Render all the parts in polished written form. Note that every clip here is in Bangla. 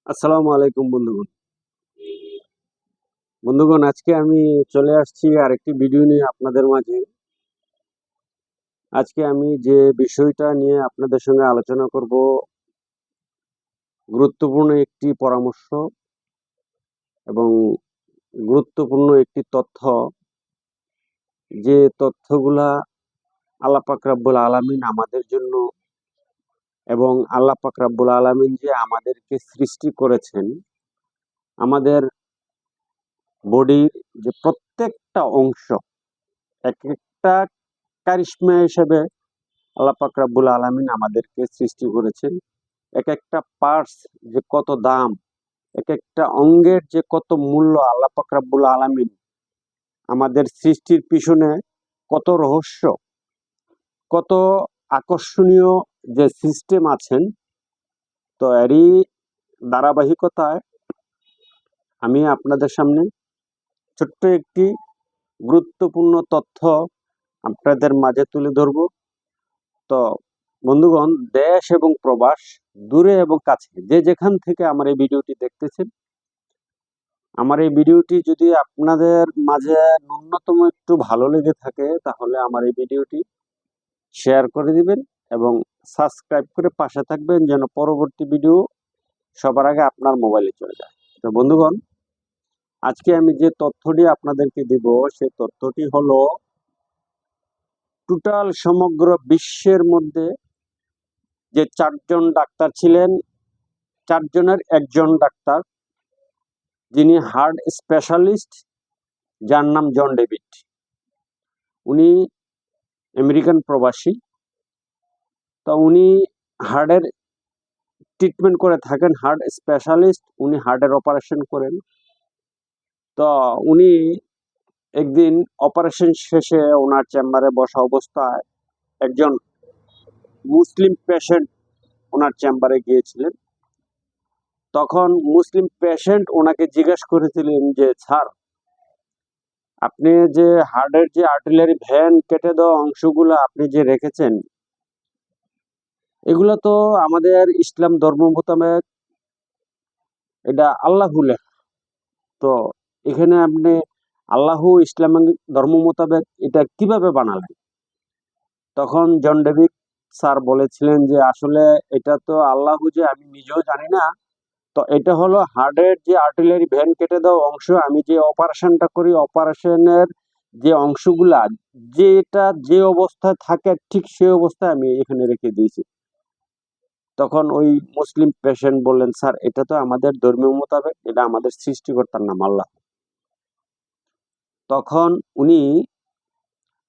আসসালামু আলাইকুম বন্ধুগণ, আজকে আমি চলে আসছি আরেকটি ভিডিও নিয়ে আপনাদের মাঝে। আজকে আমি যে বিষয়টা নিয়ে আপনাদের সঙ্গে আলোচনা করব, গুরুত্বপূর্ণ একটি পরামর্শ এবং গুরুত্বপূর্ণ একটি তথ্য, যে তথ্যগুলা আল্লাহ পাক রব্বুল আলামিন আমাদের জন্য এবং আল্লাহ পাক রব্বুল আলামিন যে আমাদেরকে সৃষ্টি করেছেন, আমাদের বডির যে প্রত্যেকটা অংশ এক একটা কারিশমা হিসেবে আল্লাহ পাক রব্বুল আলামিন আমাদেরকে সৃষ্টি করেছেন। এক একটা পার্টস যে কত দাম, এক একটা অঙ্গের যে কত মূল্য, আল্লাহ পাক রব্বুল আলামিন আমাদের সৃষ্টির পিছনে কত রহস্য, কত আকর্ষণীয় যে সিস্টেম আছেন। তো এরই ধারাবাহিকতায় আমি আপনাদের সামনে ছোট্ট একটি গুরুত্বপূর্ণ তথ্য আপনাদের মাঝে তুলে ধরব। তো বন্ধুগণ, দেশ এবং প্রবাস, দূরে এবং কাছে, যে যেখান থেকে আমার এই ভিডিওটি দেখতেছেন, আমার এই ভিডিওটি যদি আপনাদের মাঝে ন্যূনতম একটু ভালো লেগে থাকে, তাহলে আমার এই ভিডিওটি শেয়ার করে দিবেন এবং সাবস্ক্রাইব করে পাশে থাকবেন, যেন পরবর্তী ভিডিও সবার আগে আপনার মোবাইলে চলে যায়। তো বন্ধুগণ, আজকে আমি যে তথ্যটি আপনাদেরকে দিব, সেই তথ্যটি হলো টোটাল সমগ্র বিশ্বের মধ্যে যে 4জন ডাক্তার ছিলেন, 4জনের একজন ডাক্তার, যিনি হার্ট স্পেশালিস্ট, যার নাম জন ডেভিড। উনি আমেরিকান প্রবাসী। তো উনি হার্টের ট্রিটমেন্ট করে থাকেন, হার্ট স্পেশালিস্ট, উনি হার্টের অপারেশন করেন। তো উনি একদিন অপারেশন শেষে ওনার চেম্বারে বসা অবস্থায় একজন মুসলিম পেশেন্ট ওনার চেম্বারে গিয়েছিলেন। তখন মুসলিম পেশেন্ট ওনাকে জিজ্ঞেস করেছিলেন যে, স্যার, আপনি যে হার্টের যে আর্টিলারি ভেন কেটে দেওয়া অংশগুলো আপনি যে রেখেছেন, এগুলো তো আমাদের ইসলাম ধর্ম মোতাবেক এটা আল্লাহু লেখা। তো এখানে আপনি আল্লাহু ইসলামিক ধর্ম মোতাবেক এটা কিভাবে বানালেন? তখন জন ডেভিড স্যার বলেছিলেন যে, আসলে এটা তো আল্লাহু যে আমি নিজেও জানি না। তো এটা হলো হার্টের যে আর্টিলারি ভেন কেটে দেওয়া অংশ, আমি যে অপারেশনটা করি, অপারেশনের যে অংশগুলা যেটা যে অবস্থায় থাকে ঠিক সেই অবস্থায় আমি এখানে রেখে দিয়েছি। তখন ওই মুসলিম পেশেন্ট বললেন, স্যার, এটা তো আমাদের ধর্মীয় মোতাবেক এটা আমাদের সৃষ্টিকর্তার নাম আল্লাহ। তখন উনি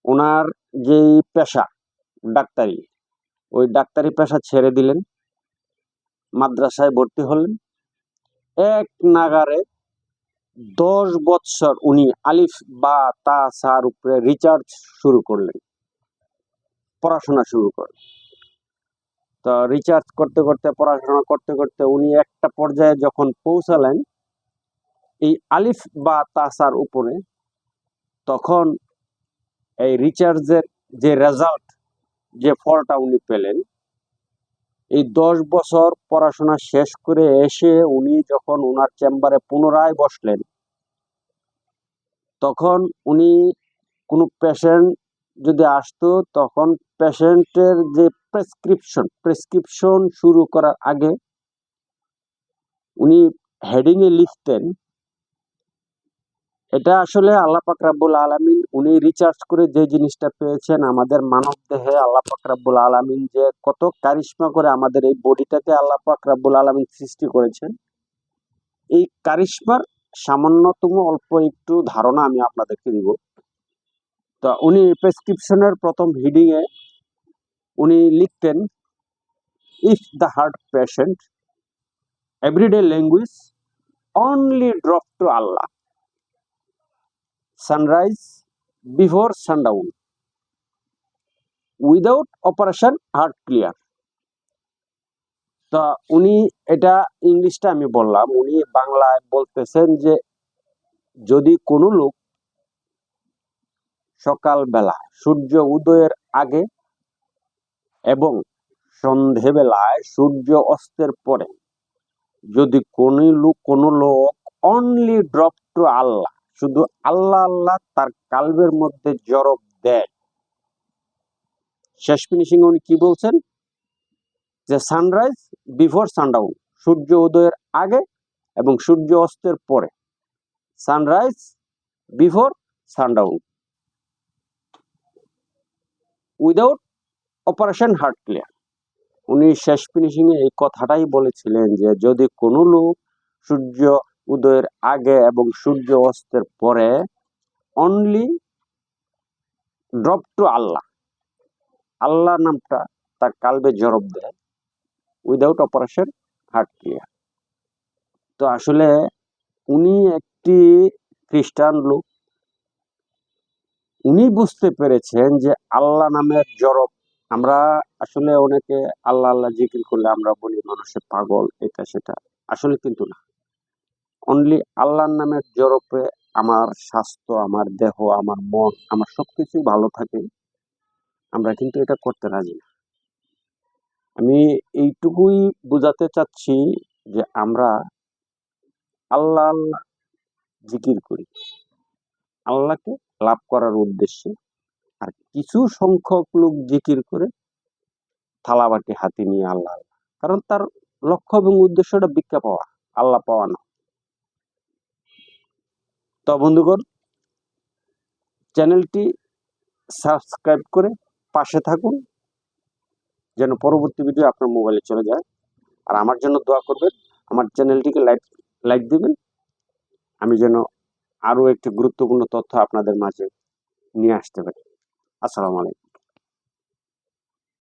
ওনার যেই পেশা ডাক্তারি, ওই ডাক্তারি পেশা ছেড়ে দিলেন, মাদ্রাসায় ভর্তি হলেন। এক নাগারে 10 বৎসর উনি আলিফ বা তা সার উপরে রিসার্চ শুরু করলেন, পড়াশোনা শুরু করলেন। তো রিসার্চ করতে করতে, পড়াশোনা করতে করতে উনি একটা পর্যায়ে যখন পৌঁছালেন এই আলিফ বা তা সার উপরে, তখন এই রিসার্চের যে রেজাল্ট, যে ফলটা উনি পেলেন, এই 10 বছর পড়াশোনা শেষ করে এসে উনি যখন ওনার চেম্বারে পুনরায় বসলেন, তখন উনি কোনো পেশেন্ট যদি আসতো, তখন পেশেন্টের যে প্রেসক্রিপশন শুরু করার আগে উনি হেডিংয়ে লিখতেন, এটা আসলে আল্লাহ পাক রব্বুল আলামিন উনি রিসার্চ করে যে জিনিসটা পেয়েছেন, আমাদের মানব দেহে আল্লাহ পাক রব্বুল আলামিন যে কত কারিশমা করে আমাদের এই বডিটাকে আল্লাহ পাক রব্বুল আলামিন সৃষ্টি করেছেন, এই কারিশমার সামান্যতম অল্প একটু ধারণা আমি আপনাদেরকে দিব। তো উনি প্রেসক্রিপশনের প্রথম হেডিংয়ে উনি লিখতেন, if the heart patient everyday language only drop to আল্লাহ, sunrise before sundown, without operation heart clear. তা উনি এটা ইংলিশটা আমি বললাম, উনি বাংলায় বলতেছেন যে, যদি কোনো লোক সকালবেলা সূর্য উদয়ের আগে এবং সন্ধেবেলায় সূর্য অস্তের পরে যদি কোনো লোক অনলি ড্রপ টু আল্লাহ, শুধু আল্লাহ আল্লাহ তার কালবের মধ্যে জড়ব দেয়। শেষ ফিনিশিং উনি কি বলছেন, যে সানরাইজ বিফোর সানডাউন, সূর্য উদয়ের আগে এবং সূর্য অস্তের পরে। Sunrise before sundown without operation heart clear. উনি শেষ ফিনিশিং এ এই কথাটাই বলেছিলেন যে যদি কোনো লোক সূর্য উদয়ের আগে এবং সূর্য অস্তের পরে অনলি ড্রপ টু আল্লাহ, আল্লাহ নামটা তার কালবে জড়ব দেয়, উইদাউট অপারেশন হার্ট ক্লিয়ার। তো আসলে উনি একটি খ্রিস্টান লোক, উনি বুঝতে পেরেছেন যে আল্লাহ নামের জড়ব। আমরা আসলে অনেকে আল্লাহ আল্লাহ জিকির করলে আমরা বলি মানুষের পাগল, এটা সেটা, আসলে কিন্তু না। অনলি আল্লাহর নামের জড়পে আমার স্বাস্থ্য, আমার দেহ, আমার মন, আমার সবকিছু ভালো থাকে, আমরা কিন্তু এটা করতে রাজি না। আমি এইটুকুই বুঝাতে চাচ্ছি যে আমরা আল্লাহ আল্লাহ জিকির করি আল্লাহকে লাভ করার উদ্দেশ্যে, আর কিছু সংখ্যক লোক জিকির করে থালাবাটি হাতে নিয়ে আল্লাহ আল্লাহ, কারণ তার লক্ষ্য এবং উদ্দেশ্যটা ভিক্ষা পাওয়া, আল্লাহ পাওয়া না। তো বন্ধুগণ, চ্যানেলটি সাবস্ক্রাইব করে পাশে থাকুন, যেন পরবর্তী ভিডিও আপনার মোবাইলে চলে যায়। আর আমার জন্য দোয়া করবেন, আমার চ্যানেলটিকে লাইক দিবেন, আমি যেন আরো একটি গুরুত্বপূর্ণ তথ্য আপনাদের মাঝে নিয়ে আসতে পারি। আসসালামু আলাইকুম।